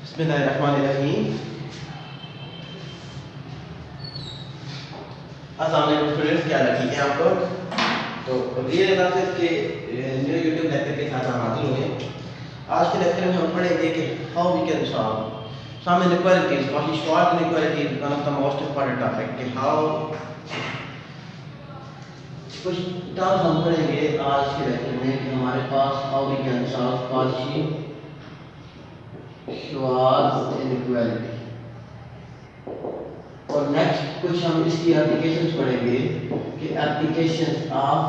बिस्मिल्लाहिर्रहमानिर्रहीम। अस्सलाम वालेकुम स्टूडेंट्स, क्या ठीक है आप लोग? तो ये क्लासेस के न्यू यूट्यूब लेक्चर के साथ हम हाजिर हुए। आज के लेक्चर में हम पढ़ेंगे कि how we can solve some inequalities, काफी short inequalities, one of the most important topic कि हाउ कुछ टर्म्स हम पढ़ेंगे आज के लेक्चर में कि हमारे पास how we can solve Cauchy Schwarz inequality. और नेक्स्ट कुछ हम इसकी एप्लीकेशंस पढ़ेंगे कि एप्लीकेशंस ऑफ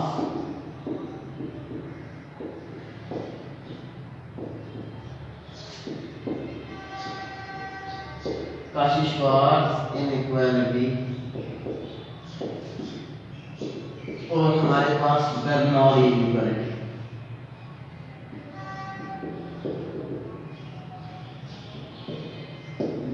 काशी-श्वार्ट्ज इनइक्वालिटी और हमारे पास बर्नौली इनइक्वालिटी।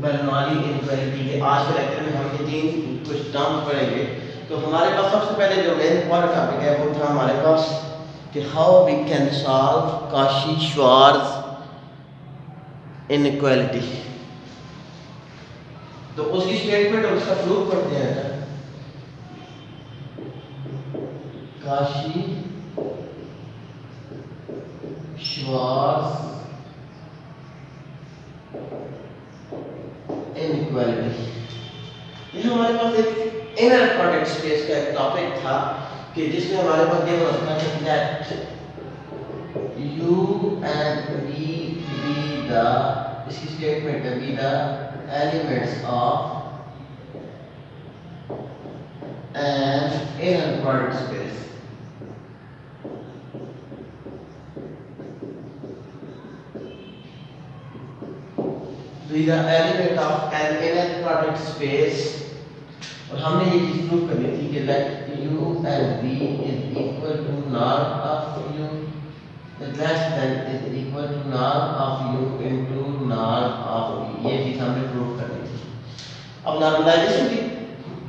बर्नौली इनइक्वालिटी के आज के लेक्चर में हम ये तीन कुछ टर्म्स पढ़ेंगे। तो हमारे पास सबसे पहले जो मेन इंपॉर्टेंट टॉपिक है वो था हमारे पास कि how we can solve Cauchy Schwarz inequality. तो उसकी स्टेटमेंट और उसका प्रूफ पढ़ते हैं। काशी-श्वार्ट्ज इनइक्वालिटी, ये हमारे पास एक इनर प्रोडक्ट स्पेस का एक टॉपिक था कि जिसमें हमारे पास ये होता है that u and v be the, इसकी स्टेटमेंट है be the elements of an inner product space। be the element of an inner product space। और हमने ये चीज प्रूव करनी थी कि let u and v is equal to norm of u is less than is equal to norm of u into norm of v। ये चीज हमने प्रूव करनी थी। अब नॉर्मलाइजेशन की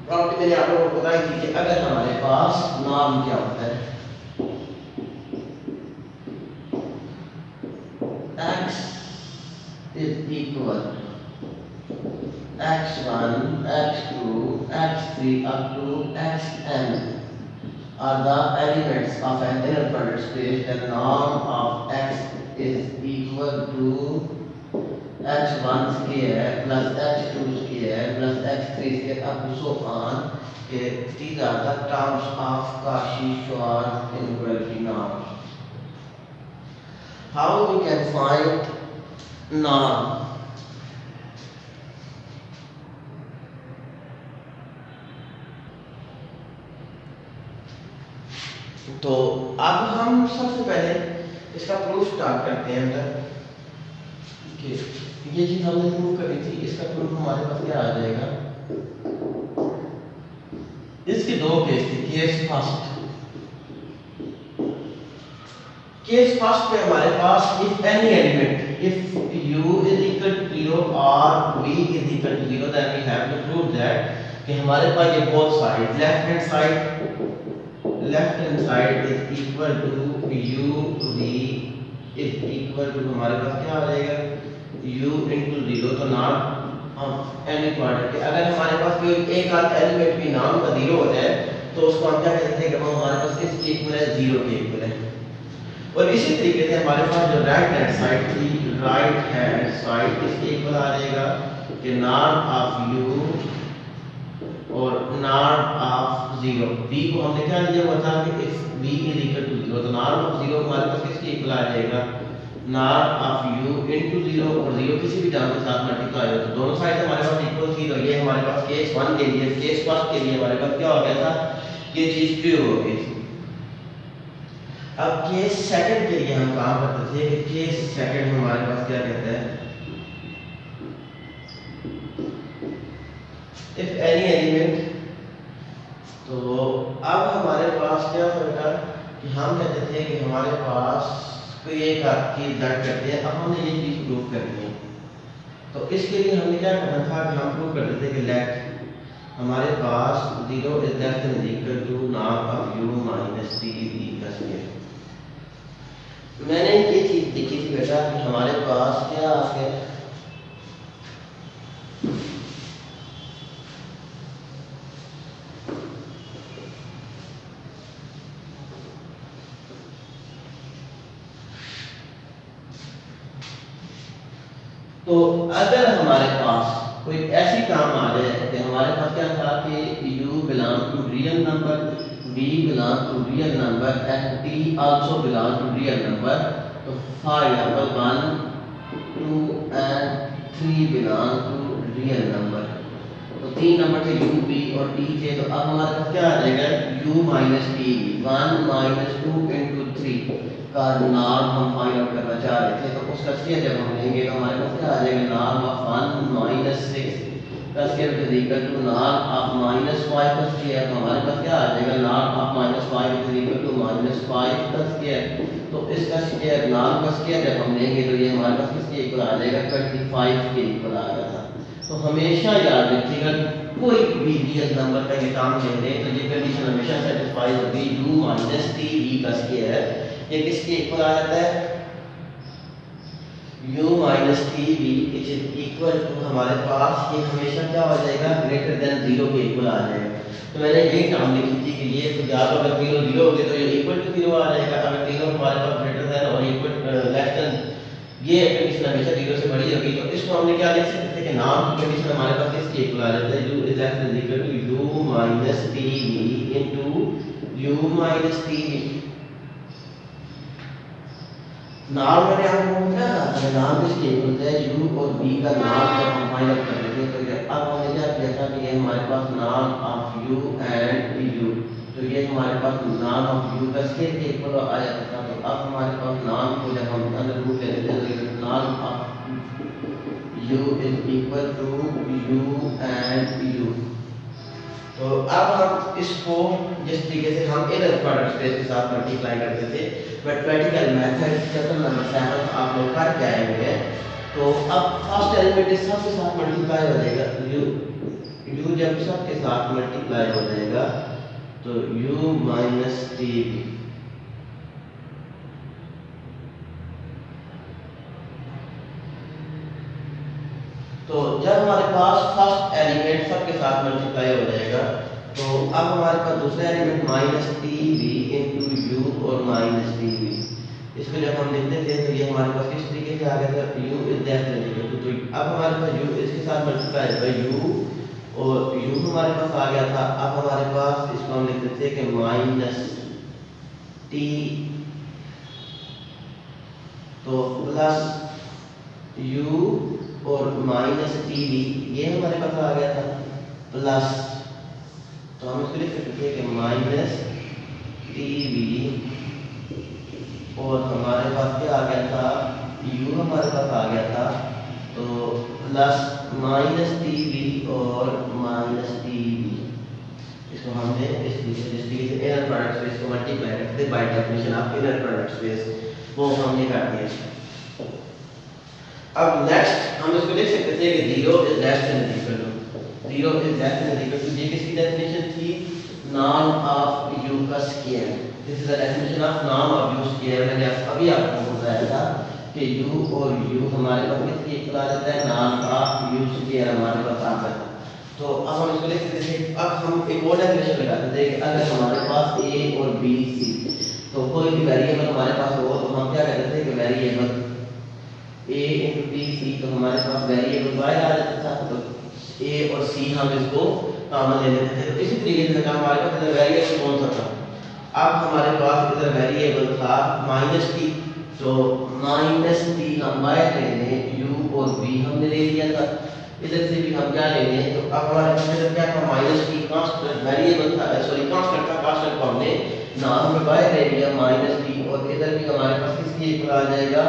प्रॉपर्टी मैंने आप लोगों को बताई थी कि अगर हमारे पास नॉर्म क्या होता है, x is equal x1, x2, x3 up to xn are the elements of an inner product space, the norm of x is equal to x1 square plus x2 square plus x3 square up to so on। These are the terms of Cauchy-Schwarz inequality norm। How we can find norm? तो अब हम सबसे पहले इसका proof start करते हैं अंदर कि ये चीज हमने प्रूव करी थी। इसका प्रूफ हमारे पास क्या आ जाएगा, इसके दो केस थे। केस फर्स्ट पे हमारे पास if any element, if u is equal to 0 और v is equal to 0, then we have to prove that कि हमारे पास ये both sides, left hand side is equal to u v is equal to हमारे पास क्या आ जाएगा u into 0। तो नॉर्म ऑफ एनी प्रोडक्ट, अगर हमारे पास कोई एक आध एलिमेंट भी नॉर्म का 0 हो जाए तो उसको हम क्या कहते हैं कि वो हमारे पास किसके इक्वल है, 0 के इक्वल है। और इसी तरीके से हमारे पास जो राइट हैंड साइड थी, राइट हैंड साइड इसके इक्वल आ जाएगा कि नॉर्म ऑफ u और नॉर्म ऑफ 0। v को हमने क्या लिया हुआ था कि if v is equal to 0, तो नॉर्म ऑफ 0 हमारे पास किसके इक्वल आ जाएगा, नॉर्म ऑफ u इनटू 0। और 0 किसी भी टर्म के साथ मल्टीप्लाई हो तो दोनों साइड हमारे पास इक्वल थी। तो ये हमारे पास केस 1 के लिए, केस फर्स्ट के लिए हमारे पास क्या हो गया था, ये चीज ट्रू हो गई थी। अब केस सेकंड के लिए हम काम करते थे कि केस सेकंड हमारे पास क्या कहता है, इफ एनी एलिमेंट। तो अब हमारे पास क्या होगा कि हम कहते थे कि हमारे पास कोई एक चीज दैट करते हैं। अब हमने ये चीज प्रूव करनी है। तो इसके लिए हमने क्या करना था कि हम प्रूव करते थे कि लेट हमारे पास 0 is less than equal to norm of u minus t is equal to. मैंने ये चीज देखी थी बेटा कि हमारे पास क्या आ गया, तो अगर हमारे पास कोई ऐसी टर्म आ जाए कि हमारे पास क्या था कि u belong to real number, v belong to real number and t also belong to real number, तो for example 1 2 and 3 belong to real number, तो 3 नंबर थे u b और t थे, तो अब हमारे पास क्या आ जाएगा u minus t, 1 minus 2 into 3 का नॉर्म हम फाइंड आउट करना चाह रहे थे, तो उसका स्क्वायर जब हम लेंगे तो हमारे पास क्या आ जाएगा नॉर्म ऑफ 1 माइनस 6 का square is equal to norm of minus 5 का स्क्वायर, तो हमारे पास क्या आ जाएगा norm of minus 5 is equal to minus 5 का स्क्वायर, तो इसका स्क्वायर नॉर्म का स्क्वायर जब हम लेंगे तो ये हमारे पास किसके इक्वल आ जाएगा 25 के इक्वल आ गया था। तो हमेशा याद रखिएगा कोई भी रियल नंबर का ये काम ले लें तो ये कंडीशन हमेशा सेटिस्फाई होगी, u माइनस t v का स्क्वायर ये किसके इक्वल आ जाता है u minus t v is equal to हमारे पास ये हमेशा क्या हो जाएगा ग्रेटर देन 0 के इक्वल आ जाएगा। तो मैंने यही टर्म लिखी थी कि ये तो या तो अगर 0 0 हो गए तो ये इक्वल टू 0 आ जाएगा, अगर 0 हमारे पास ग्रेटर देन और इक्वल लेस देन ये कंडीशन हमेशा 0 से बड़ी होगी, तो इसको हमने क्या लिख सकते थे कि नाम की कंडीशन हमारे पास किसके इक्वल आ जाता है u is less than equal to u minus t v into u minus t v. नाम मैंने आपको क्या कहा नाम किसके इक्वल है u और v का नाम जब हम फाइंड आउट कर लेंगे तो ये अब हमने क्या किया था कि ये हमारे पास नाम ऑफ u एंड u, तो ये हमारे पास नाम ऑफ u का स्केल के इक्वल आ जाता था, तो अब हमारे पास नाम को जब हम अंदर रूट ले लेते हैं तो नाम of u is equal to u and u। तो अब हम इसको जिस तरीके से हम इनर प्रोडक्ट स्पेस के साथ मल्टीप्लाई करते थे मैथमेटिकल मेथड चैप्टर नंबर 7 आप लोग कर के आए हुए हैं, तो अब फर्स्ट एलिमेंट इस सब के साथ मल्टीप्लाई हो जाएगा, तो u जब सब के साथ मल्टीप्लाई हो जाएगा तो u माइनस टी वी, तो जब हमारे पास फर्स्ट एलिमेंट सब के साथ मल्टीप्लाई हो जाएगा तो अब हमारे पास दूसरा element minus t we into you और माइनस टी वी, इसको जब हम लिखते थे तो ये हमारे पास किस तरीके से आ गया था u is less than equal to, तो अब हमारे पास u इसके साथ मल्टीप्लाई होगा u और u हमारे पास आ गया था, अब हमारे पास इसको हम लिखते थे कि माइनस टी तो प्लस u और माइनस टी वी ये हमारे पास आ गया था प्लस, तो हम इसको लिख सकते हैं कि माइनस टी वी और हमारे पास क्या आ गया था u हमारे पास आ गया था, तो प्लस माइनस टी वी और माइनस टी वी, इसको हमने इस तरीके से इनर प्रोडक्ट स्पेस को मल्टीप्लाई करते bye definition of inner product space वो हमने कर दिया। अब नेक्स्ट हम इसको लिख सकते थे कि 0 is less than equal to, 0 is less than equal to ये किसकी डेफिनेशन थी नॉर्म ऑफ u का square, this is the definition of norm of u square, मैंने अभी आपको बताया था कि u और u हमारे पास किसके इक्वल आ जाता है नॉर्म ऑफ u स्क्वायर हमारे पास आता है, तो अब हम इसको लिख सकते थे। अब हम एक और डेफिनेशन लगाते थे कि अगर हमारे पास a और b c तो कोई भी वेरिएबल हमारे पास हो तो हम क्या कहते थे कि variable a into b c, तो हमारे पास वेरिएबल y आ जाता था, तो a और c हम इसको कॉमन ले लेते थे, तो इसी तरीके से हमारे पास इधर वेरिएबल कौन सा था, अब हमारे पास इधर वेरिएबल था माइनस टी, तो माइनस टी हम y ले लें u और v हमने ले लिया था, इधर से भी हम क्या ले लें, तो अब हमारे पास इधर क्या था माइनस टी कांस्टेंट वेरिएबल था, सॉरी कांस्टेंट था, कांस्टेंट को हमने नाम में y ले लिया माइनस टी, और इधर भी हमारे पास किसके इक्वल आ जाएगा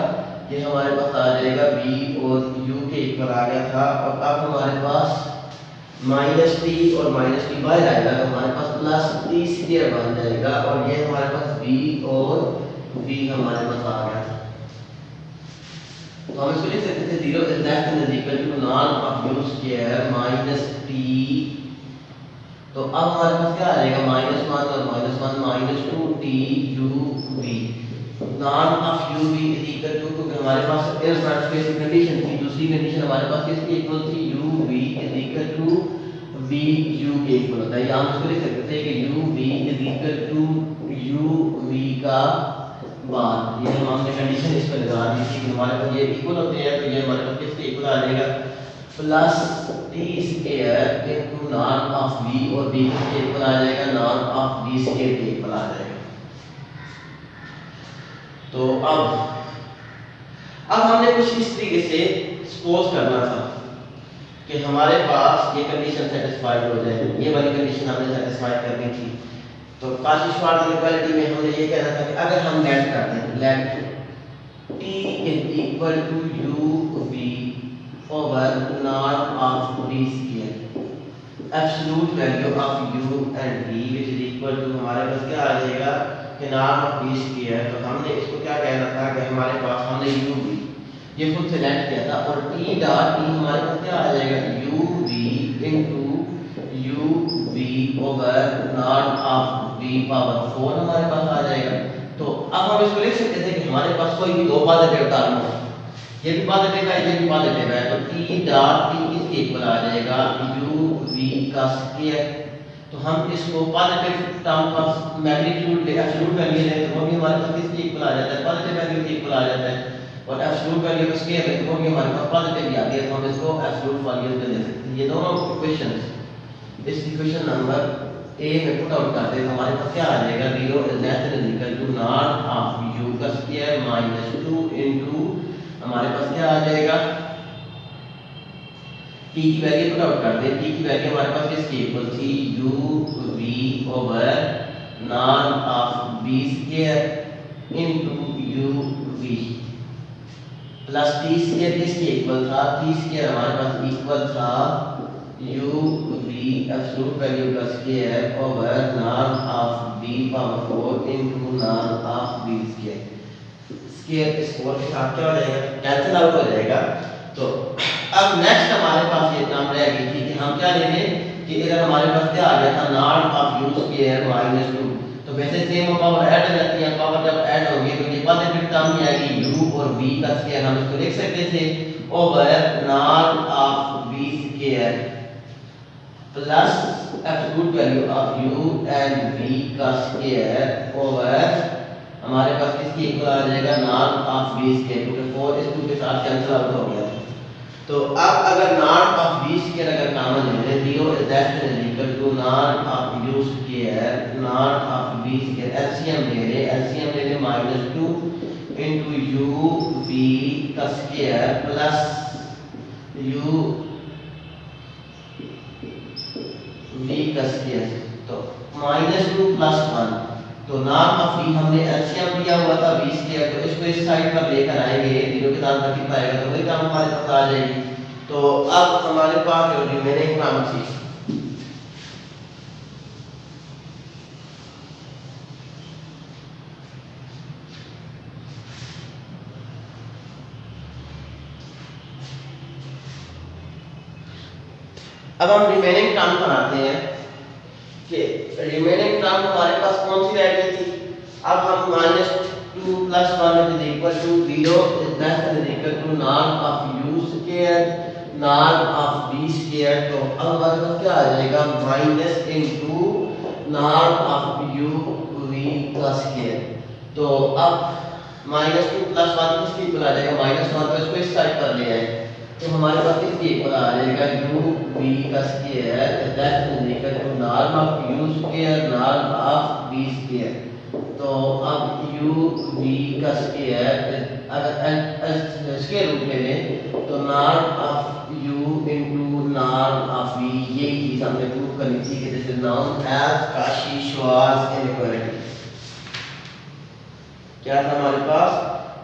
ये हमारे पास आ जाएगा v और u के इक्वल आ गया था, और अब हमारे पास माइनस टी और माइनस टी बाहर आएगा तो हमारे पास प्लस टी स्क्वायर बन जाएगा, और ये हमारे पास v और v हमारे पास आ गया था, तो हम इसको लिख सकते थे 0 is less than equal to norm of u square minus t, तो अब हमारे पास क्या आ जाएगा -1 और -1 -2 t u v, norm of u v is equal to, क्योंकि हमारे पास इनर प्रोडक्ट स्पेस की कंडीशन थी, दूसरी कंडीशन हमारे पास किसके इक्वल थी u v is equal to v u के इक्वल होता है, या हम इसको लिख सकते थे कि u v is equal to u v का बाद ये हमने कंडीशन इस पर लगा दी थी कि हमारे पास ये इक्वल होते हैं, तो ये हमारे पास किसके इक्वल आ जाएगा, प्लस टी स्क्वायर इनटू नॉन ऑफ बी, और बी किसके इक्वल आ जाएगा, नॉन ऑफ बी स्क्वायर के इक्वल आ जाएगा। तो अब हमने कुछ इस तरीके से सपोज करना था कि हमारे पास ये कंडीशन सेटिस्फाइड हो जाए, ये वाली कंडीशन हमने सेटिस्फाई करनी थी। तो काशी-श्वार्ट्ज इनइक्वालिटी में हमने ये कहना था कि अगर हम लेट करते हैं, let t is equal to u v over norm of b square, absolute value of u and v which is equal to, हमारे पास क्या आ जाएगा कि नॉर्म ऑफ b स्क्वायर। तो हमने इसको क्या कहना था कि हमारे पास हमने u v ये खुद से लेट किया था, और t डॉट t हमारे पास क्या आ जाएगा, u v into u v over norm of v power 4 हमारे पास आ जाएगा। तो अब हम इसको लिख सकते थे कि हमारे पास कोई भी दो पॉजिटिव टर्म हो, ये भी पॉजिटिव है, ये भी पॉजिटिव है, तो t डॉट t किसके इक्वल आ जाएगा, u v का स्क्वायर। तो हम इसको पॉजिटिव टर्म का मैग्नीट्यूड ले, एब्सोल्यूट वैल्यू ले, तो वो भी हमारे पास किसके इक्वल आ जाता है, पॉजिटिव वैल्यू के इक्वल आ जाता है, और एब्सोल्यूट वैल्यू का स्क्वायर है, तो वो भी हमारे पास पॉजिटिव ही आ गया, तो हम इसको एब्सोल्यूट वैल्यू पे ले सकते हैं। ये दोनों इक्वेशंस इस इक्वेशन नंबर ए में पुट आउट करते हैं, हमारे पास क्या आ जाएगा, 0 is less than equal to नॉट ऑफ u का स्क्वायर माइनस 2 इनटू हमारे पास क्या आ जाएगा, t की वैल्यू पुट आउट करते हैं, t की वैल्यू हमारे पास किसकी इक्वल थी, u v over not of b square into u v plus t square किसके इक्वल था, t स्क्वायर हमारे पास इक्वल था u v एब्सोल्यूट वैल्यू का square over norm of b power 4 into norm of b square. Square इस 4 के साथ क्या हो जाएगा, कैंसिल आउट हो जाएगा। तो अब नेक्स्ट हमारे पास ये टर्म रह गई थी कि हम क्या ले लें कि अगर हमारे पास क्या आ गया था, norm of u square minus 2, तो वैसे सेम पावर ऐड हो जाती है, पावर जब ऐड होगी तो ये पॉजिटिव टर्म ही आएगी, u और v का स्क्वायर हम इसको लिख सकते थे over norm of b square plus absolute value of u and v का स्क्वायर ओवर हमारे पास किसकी इक्वल आ जाएगा, नॉर्म ऑफ b स्क्वायर, क्योंकि 4 इस 2 के साथ कैंसिल आउट हो गया। तो अब अगर नॉर्म ऑफ b स्क्वायर अगर कॉमन ले लें, 0 is less than equal to norm of u square norm of b square, LCM ले ले माइनस 2 इनटू u v का स्क्वायर प्लस u v का स्क्वायर, तो -2 + 1, तो नॉर्म ऑफ v हमने एलसीएम लिया हुआ था v स्क्वायर, तो इसको इस साइड पर लेकर आएंगे, 0 के साथ मल्टीप्लाई आएगा तो वही टर्म हमारे पास आ जाएगी। तो अब हमारे पास जो रिमेनिंग टर्म थी, अब हम रिमेनिंग टर्म पर आते हैं कि रिमेनिंग टर्म हमारे पास कौन सी रह गई थी। अब हम -2 + 1 is equal to 0 is less than equal to norm of u square norm of b square, तो अब हमारे पास क्या आ जाएगा, minus into norm of u v का स्क्वायर। तो अब -2 + 1 किसके इक्वल आ जाएगा, -1, तो इसको इस साइड पर ले आए, तो हमारे पास किसके इक्वल आ जाएगा, u v का square that is equal to norm of u square norm of v square. तो अब u v का स्क्वायर अगर स्क्वायर रूट ले लें तो norm of u into norm of v, ये चीज हमने प्रूव करनी थी कि this is known as Cauchy Schwarz inequality. क्या था हमारे पास,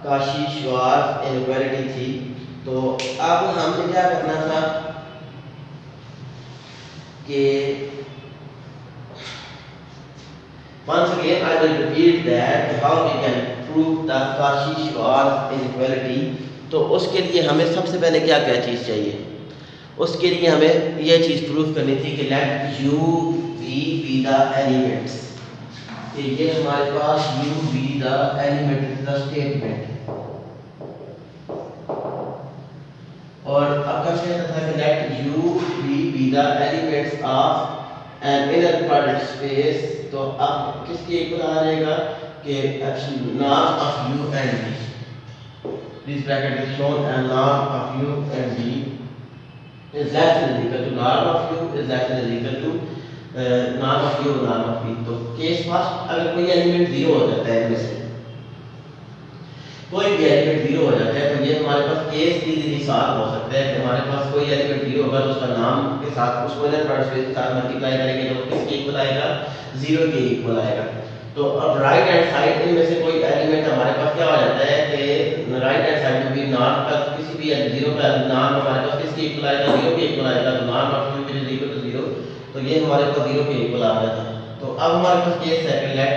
काशी-श्वार्ट्ज इनइक्वालिटी थी। तो अब हमने क्या करना था कि once again I will repeat that how we can prove the Cauchy-Schwarz inequality। तो उसके लिए हमें सबसे पहले क्या क्या चीज़ चाहिए, उसके लिए हमें यह चीज़ प्रूव करनी थी कि let u v be the elements, कि ये हमारे पास u be the element is the statement, और अब क्या कहना था कि let u v be the elements of an inner product space। तो अब किसके इक्वल आ जाएगा, कि norm of u and v, this bracket is shown and norm of u and v is less than or equal to norm of u is less than or equal to norm of u norm of v। तो case first, अगर कोई element zero हो जाता है, इनमें से कोई भी एलिमेंट जीरो हो जाता है, तो ये हमारे पास केस इजीली सॉल्व हो सकता है कि हमारे पास कोई एलिमेंट जीरो होगा तो उसका नाम के साथ उसको इनर प्रोडक्ट स्पेस के साथ मल्टीप्लाई करेंगे तो किसके इक्वल आएगा, जीरो के इक्वल आएगा। तो अब राइट हैंड साइड इनमें से कोई एलिमेंट हमारे पास क्या हो जाता है कि राइट हैंड साइड में भी नॉर्म का किसी भी जीरो का नॉर्म हमारे पास किसके इक्वल आएगा, जीरो के इक्वल आएगा। तो norm of u is equal to zero, तो ये हमारे पास जीरो के इक्वल आ जाता है। तो अब हमारे पास case second let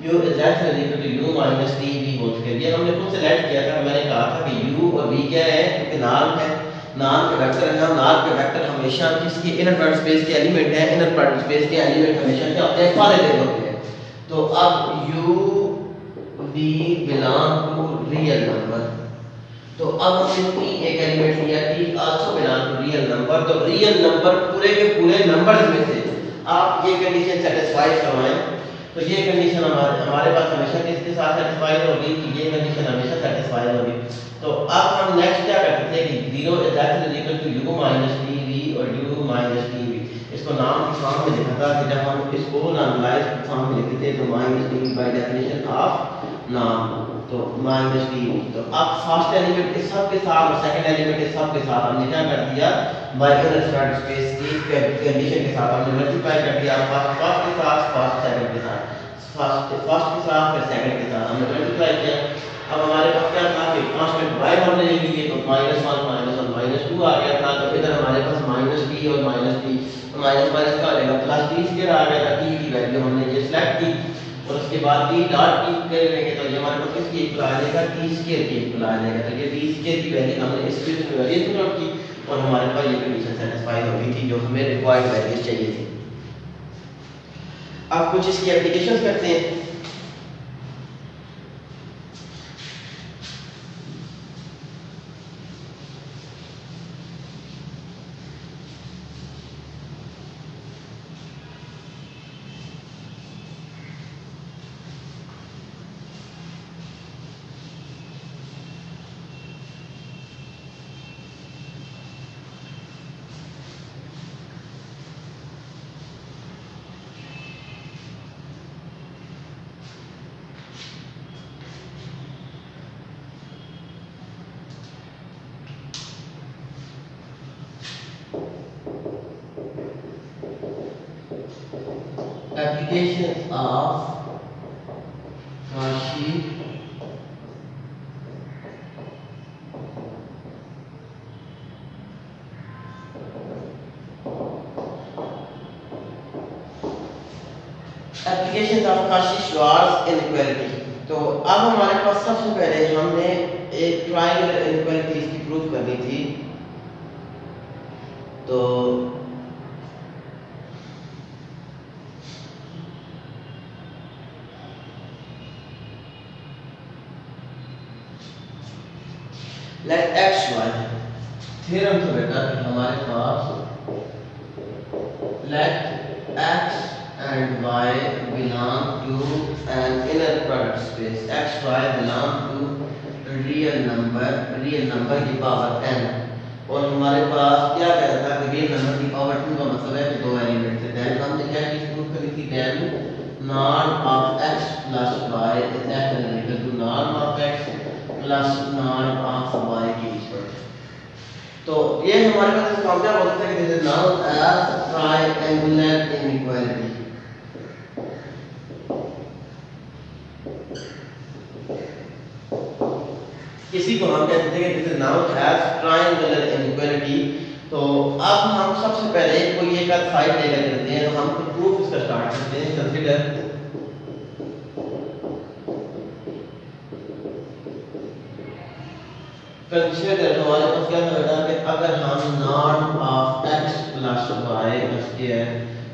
u is less than or equal to u minus tv whole square. ये हमने खुद से लेट किया था, मैंने कहा था कि u और v क्या है, क्योंकि नाम है, नाम के वेक्टर है, नाम के वेक्टर हमेशा किसके इनर प्रोडक्ट स्पेस के एलिमेंट है, इनर प्रोडक्ट स्पेस के एलिमेंट हमेशा क्या होते हैं, पॉजिटिव होते हैं। तो अब u v belong to real number, तो अब हमने t एक एलिमेंट लिया, t also belong to real number. तो रियल नंबर पूरे के पूरे नंबर्स में से आप ये कंडीशन सेटिस्फाई करवाएं, तो ये कंडीशन हमारे पास हमेशा किसके साथ सेटिस्फाई होगी, कि ये कंडीशन हमेशा सेटिस्फाई होगी। तो अब हम नेक्स्ट क्या करते हैं कि 0 is equal to u minus tv और u माइनस tv, इसको नाम की फॉर्म में लिखा था कि जब हम इसको नॉर्मलाइज फॉर्म में लिखते थे तो minus tv bye definition of नाम, तो माइनस tv। तो अब फर्स्ट एलिमेंट इस सब के साथ और सेकंड एलिमेंट इस सब के साथ हमने क्या कर दिया, बाय इनर प्रोडक्ट स्पेस की कंडीशन के साथ हमने मल्टीप्लाई कर दिया, फर्स्ट के साथ फर्स्ट सेकंड के साथ, फर्स्ट के साथ फिर सेकंड के साथ हमने मल्टीप्लाई किया। अब हमारे पास क्या था कि कांस्टेंट y हमने ले लिए, तो -1 -2 आ गया था। तो इधर हमारे पास -t और -t, तो माइनस माइनस का आ जाएगा प्लस t स्क्वायर आ गया। t की वैल्यू हमने ये सिलेक्ट की और उसके बाद t डॉट t कर लेंगे, तो ये हमारे पास किसकी इक्वल आ जाएगा, t स्क्वायर की इक्वल आ जाएगा। तो ये t स्क्वायर की वैल्यू हमने इस केस में वैल्यू पुट की और हमारे पास ये कंडीशन सेटिस्फाई हो गई थी जो हमें रिक्वायर्ड वैल्यूज चाहिए थी। अब कुछ इसकी एप्लीकेशंस करते हैं। Applications of Cauchy Cauchy-Schwarz inequality। तो अब हमारे पास सबसे पहले हमने एक ट्रायंगुलर इनइक्वालिटी की प्रूफ करनी थी। तो लेट x y थ्योरम था बेटा कि हमारे पास late x and y belong to an inner product space, x y belong to real number की पावर n, और हमारे पास क्या कह रहा था कि रियल नंबर की पावर 2 का मतलब है कि दो एलिमेंट थे। देन हमने क्या चीज प्रूव करी थी, then norm of x plus y is equal to norm of x plus norm of y की इक्वल। तो ये हमारे पास इसका क्या बोल सकते हैं कि this is known as triangular inequality. इसी को हम कहते हैं कि this is known as triangular inequality. तो अब हम सबसे पहले कोई एक साइड लेकर चलते हैं, तो हम प्रूफ इसका स्टार्ट करते हैं। कंसीडर हमारे पास क्या होगा कि अगर हम norm of x plus y square,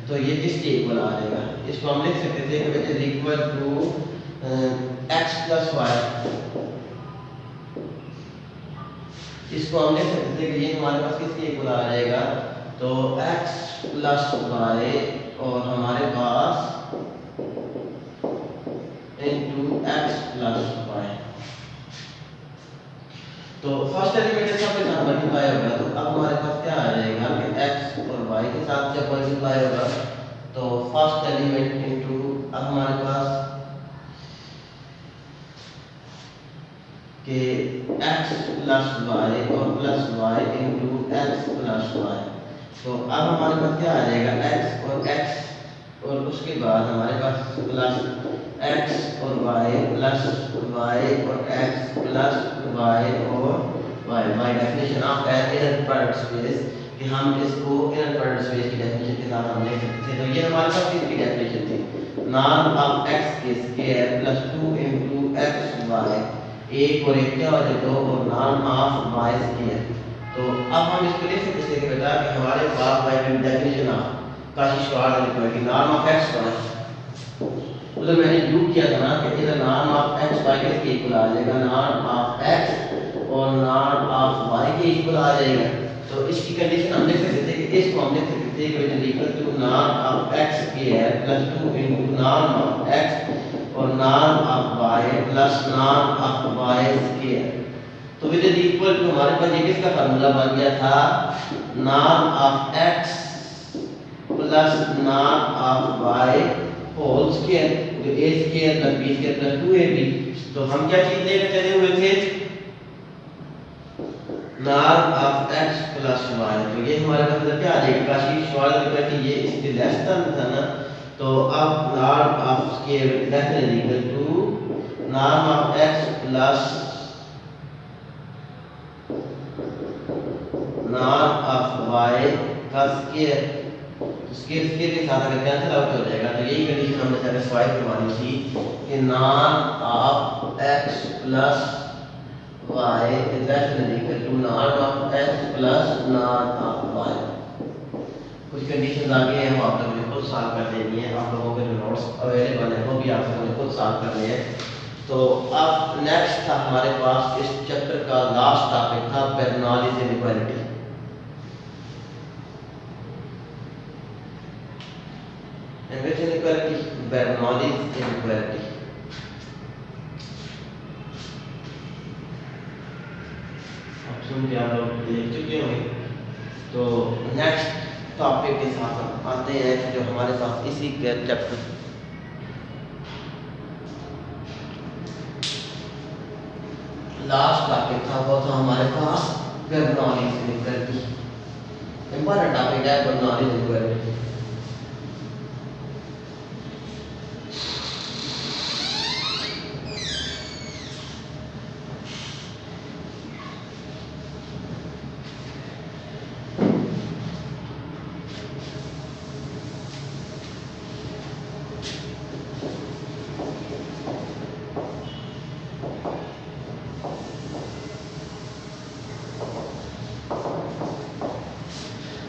तो ये किसके इक्वल आ जाएगा, इसको हम लिख सकते थे कि is equal to x plus y, इसको हम लिख सकते थे कि ये हमारे पास किसके इक्वल आ जाएगा, तो x प्लस y और हमारे पास into x plus y। तो फर्स्ट एलिमेंट के साथ मल्टीप्लाई होगा तो अब हमारे पास क्या आ जाएगा कि x और y के साथ जब मल्टीप्लाई होगा तो फर्स्ट एलिमेंट इनटू अब हमारे पास कि x प्लस y और plus y into x plus y। तो अब हमारे पास क्या आ जाएगा x और उसके बाद हमारे पास प्लस x और y प्लस y और x प्लस y और y। Bye definition of inner product space कि हम इसको इनर प्रोडक्ट स्पेस की डेफिनेशन के साथ हम लिख सकते थे। तो ये हमारे पास इसकी डेफिनेशन थी नॉर्म ऑफ x के स्क्वायर प्लस 2 इनटू xy एक और एक क्या हो जाए 2 और नॉर्म ऑफ y स्क्वायर। तो अब हम इसको लिख सकते हैं कि बेटा कि हमारे पास by definition of Cauchy Schwarz equality norm of xy मतलब मैंने यूज किया था ना कि इधर नॉर्म ऑफ xy के इक्वल आ जाएगा नॉर्म ऑफ x और नॉर्म ऑफ y के इक्वल आ जाएगा। तो इसकी कंडीशन हम लिख सकते थे कि इसको हम लिख सकते थे कि it is equal to norm of x square plus 2 into norm of x और norm of y plus norm of y square. तो इट इज इक्वल टू हमारे पास ये किसका फार्मूला बन गया था norm of x plus norm of y whole square जो a square plus b square plus 2ab। तो हम क्या चीज लेकर चले हुए थे norm of x plus y। तो ये हमारे पास क्या आ जाएगा काशी-श्वार्ट्ज इक्वालिटी ये इसके लेस देन था ना। तो अब norm of square definitely equal to norm of x plus norm of y का स्क्वायर स्क्वायर के साथ अगर कैंसिल आउट हो जाएगा तो यही कंडीशन हमने सेटिस्फाई करवानी थी कि norm of x plus y is definitely equal to norm of x plus norm of y। कुछ कंडीशंस आगे हैं वो आप लोगों ने खुद सॉल्व कर लेनी है। आप लोगों के जो नोट्स अवेलेबल हैं वो भी आप लोगों ने खुद सॉल्व करने हैं। तो अब नेक्स्ट था हमारे पास इस चैप्टर का लास्ट टॉपिक था Bernoulli's inequality. Which inequality? Bernoulli's inequality। Option क्या आप लोग देख चुके होंगे। तो नेक्स्ट टॉपिक के साथ हम आते हैं जो हमारे पास इसी के चैप्टर लास्ट टॉपिक था वो था हमारे पास बेर्नौलीज इनइक्वालिटी। इंपॉर्टेंट टॉपिक है बेर्नौलीज इनइक्वालिटी।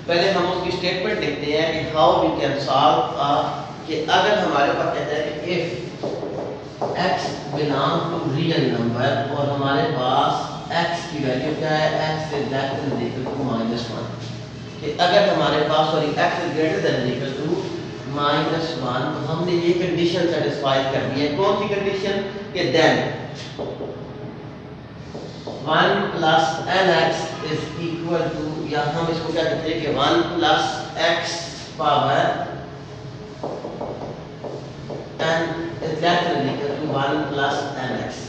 पहले हम उसकी स्टेटमेंट लिखते हैं कि हाउ वी कैन सॉल्व कि अगर हमारे पास कहता है कि if x belong to real number और हमारे पास x की वैल्यू क्या है x is less than equal to -1 कि अगर हमारे पास sorry x is greater than equal to -1 तो हमने ये कंडीशन सेटिस्फाई करनी है। कौन सी कंडीशन कि then 1 plus nx is equal to या हम इसको क्या कहते हैं कि 1 plus x power n is less than equal to 1 plus nx।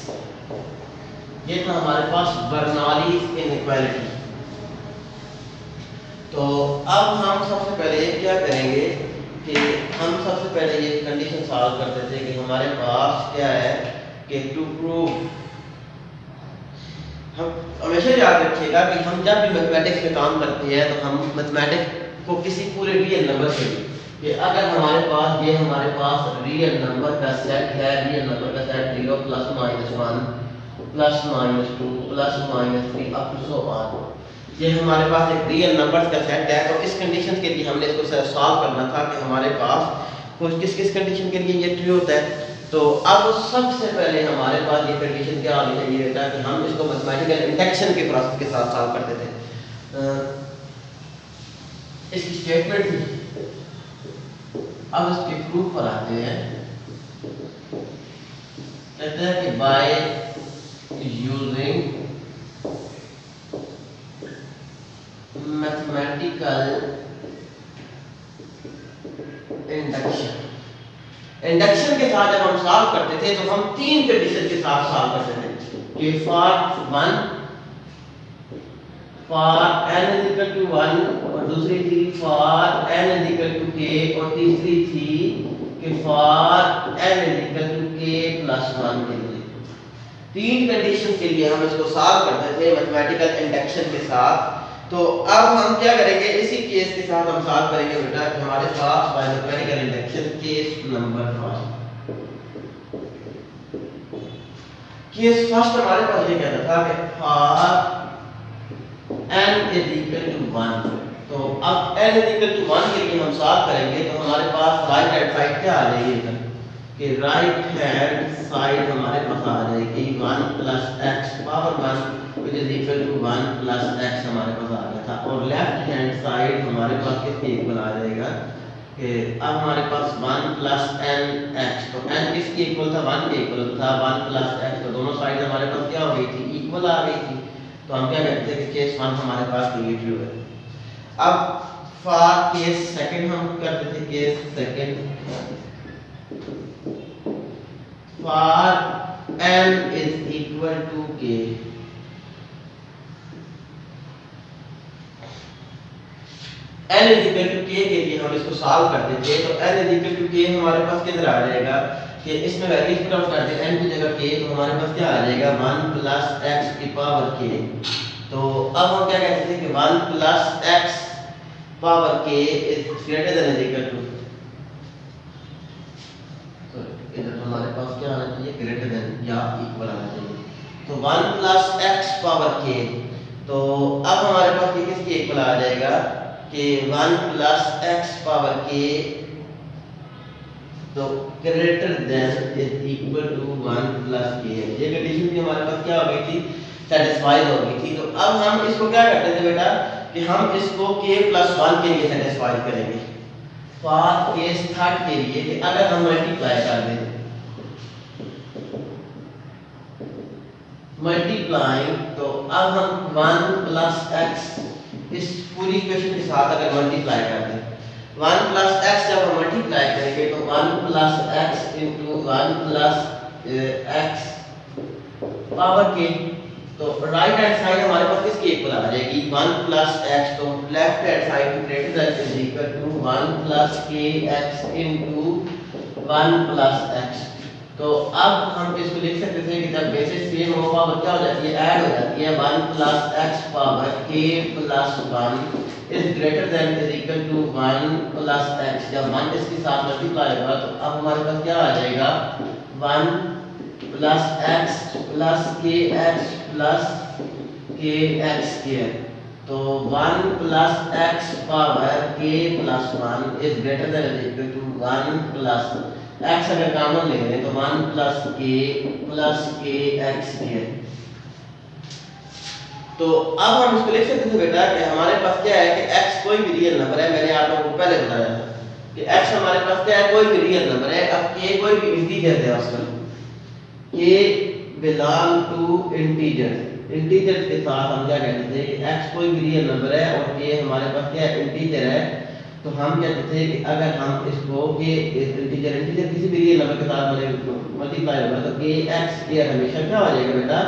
ये था हमारे पास बर्नौलीज इनइक्वालिटी। तो अब हम सबसे पहले क्या करेंगे कि हम सबसे पहले ये कंडीशन सॉल्व करते थे कि हमारे पास क्या है कि टू प्रूव हम हमेशा याद रखिएगा कि हम जब भी मैथमेटिक्स में काम करते हैं तो हम मैथमेटिक्स को किसी पूरे रियल नंबर से कि अगर हमारे पास ये हमारे पास रियल नंबर का सेट है रियल नंबर का set 0 plus minus 1 plus minus 2 plus minus 3 up to so on ये हमारे पास एक रियल नंबर्स का सेट है। तो इस कंडीशन के लिए हमने इसको सॉल्व करना था कि हमारे पास कुछ किस किस कंडीशन के लिए ये ट्रू होता है। तो अब सबसे पहले हमारे पास ये कंडीशन क्या होनी चाहिए था कि हम इसको मैथमेटिकल इंडक्शन के प्रोसेस के साथ सॉल्व करते थे। इसकी स्टेटमेंट अब इसके प्रूफ पर आते हैं। कहते हैं कि बाय यूजिंग मैथमेटिकल इंडक्शन के साथ जब हम सॉल्व करते थे तो हम तीन कंडीशन के साथ सॉल्व करते थे कि for n is equal to 1 और दूसरी थी for n is equal to k और तीसरी थी कि for n is equal to k plus 1 के लिए। तीन कंडीशन के लिए हम इसको सॉल्व करते थे मैथमेटिकल इंडक्शन के साथ। तो अब हम क्या करेंगे, इसी केस के साथ हम सॉल्व करेंगे बेटा कि हमारे पास by mathematical induction case number first. Case first हमारे पास ये कहता था कि for n is equal to 1। तो अब n is equal to 1 के लिए हम सॉल्व करेंगे तो हमारे पास राइट हैंड साइड क्या आ जाएगी इधर कि राइट हैंड साइड हमारे पास आ जाएगी 1 plus x power 1 which is equal to 1 plus x हमारे पास आ गया था। और लेफ्ट हैंड साइड हमारे पास किसके इक्वल आ जाएगा कि अब हमारे पास 1 plus nx। तो n किसके इक्वल था, 1 के इक्वल था, 1 plus x। तो दोनों साइड हमारे पास क्या हो गई थी, इक्वल आ गई थी। तो हम क्या कहते हैं कि केस 1 हमारे पास क्रिएट हुआ है। अब फॉर केस सेकंड हम करते थे case second for n is equal to k। n is equal to k के लिए हम इसको सॉल्व करते थे तो n is equal to k हमारे पास किधर आ जाएगा कि इसमें वैल्यूज पुट आउट करते हैं n की जगह k तो हमारे पास क्या आ जाएगा 1 plus x की पावर k। तो अब हम क्या कहते थे कि 1 plus x power k is greater than or equal to, तो इधर हमारे पास क्या आना चाहिए, ग्रेटर देन या इक्वल आना चाहिए। तो 1 plus x पावर k। तो अब हमारे पास ये किसके इक्वल आ जाएगा कि 1 plus x पावर k तो greater than is equal to 1 plus k। ये कंडीशन भी हमारे पास क्या हो गई थी, सेटिस्फाइड हो गई थी। तो अब हम इसको क्या करते थे बेटा कि हम इसको k plus 1 के लिए सेटिस्फाई करेंगे फॉर केस थर्ड के लिए कि अगर हम मल्टीप्लाई कर दें मल्टीप्लाइंग तो अब हम 1 plus x इस पूरी इक्वेशन के साथ अगर मल्टीप्लाई कर दें 1 plus x जब हम मल्टीप्लाई करेंगे तो 1 plus x into 1 plus x power k। तो राइट हैंड साइड हमारे पास किसके इक्वल आ जाएगी 1 plus x। तो left hand side greater than is equal to 1 plus kx into 1 plus x। तो अब हम इसको लिख सकते थे कि जब बेसिस सेम हो पावर क्या हो जाती है, ऐड हो जाती है 1 plus x power k plus 1 is greater than is equal to 1 plus x। जब 1 इसके साथ मल्टीप्लाई होगा तो अब हमारे पास क्या आ जाएगा 1 plus x plus kx plus kx square। तो 1 plus x power k plus 1 is greater than is equal to 1 plus x अगर कॉमन ले लें तो 1 plus k plus kx square। तो अब हम इसको लिख सकते थे बेटा कि हमारे पास क्या है कि x कोई भी रियल नंबर है। मैंने आप लोगों को पहले बताया था कि x हमारे पास क्या है, कोई भी रियल नंबर है। अब k कोई भी इंटीजर है, उसका k belong to integer. Integer के साथ हम क्या कहते थे कि x कोई भी रियल नंबर है और k हमारे पास क्या है, इंटीजर है। तो हम कहते थे कि अगर हम इसको k इंटीजर किसी भी रियल नंबर के साथ मल्टीप्लाई होगा तो kx स्क्वायर हमेशा क्या हो जाएगा बेटा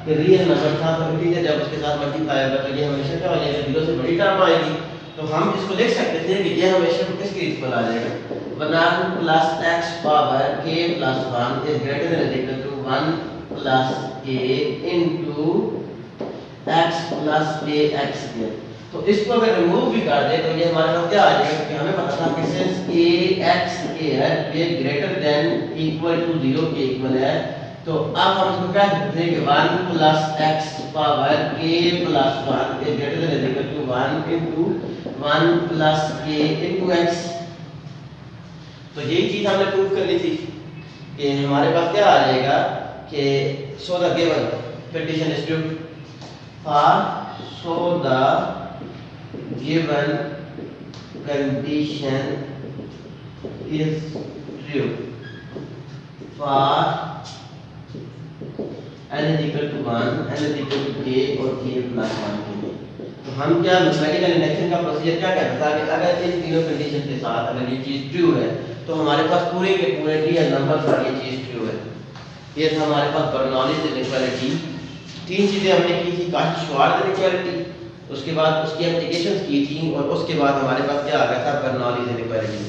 कि रियल नंबर था तो इंटीजर जब उसके साथ मल्टीप्लाई होगा तो ये हमेशा क्या हो जाएगा, 0 से बड़ी टर्म आएगी। तो हम इसको लिख सकते थे कि ये हमेशा किसके इक्वल आ जाएगा 1 plus x power k plus 1 is greater than or equal to 1 plus k into x plus kx square। तो इसको अगर रिमूव भी कर दे तो ये हमारे पास क्या आ जाएगा कि हमें पता था कि सिंस kx square ये ग्रेटर देन इक्वल टू 0 के इक्वल है। तो अब हम इसको क्या कहते हैं कि 1 plus x power k plus 1 is greater than or equal to 1 into 1 plus k into x। तो यही चीज हमने प्रूव करनी थी कि हमारे पास क्या आ जाएगा कि so the given condition is true so the given condition is true for n is equal to 1, n is equal to k और k plus 1 के लिए। तो हम क्या मैथमेटिकल इंडक्शन का प्रोसीजर क्या कहता था कि अगर इन तीनों कंडीशन के साथ अगर ये चीज़ ट्रू है तो हमारे पास पूरे के पूरे रियल नंबर पर ये चीज़ ट्रू है। ये था हमारे पास बर्नौलीज इनइक्वालिटी। तीन चीज़ें हमने की थी, काशी-श्वार्ज़ इनइक्वालिटी, उसके बाद उसकी एप्लीकेशंस की थी और उसके बाद हमारे पास क्या आ गया था बर्नौलीज इनइक्वालिटी।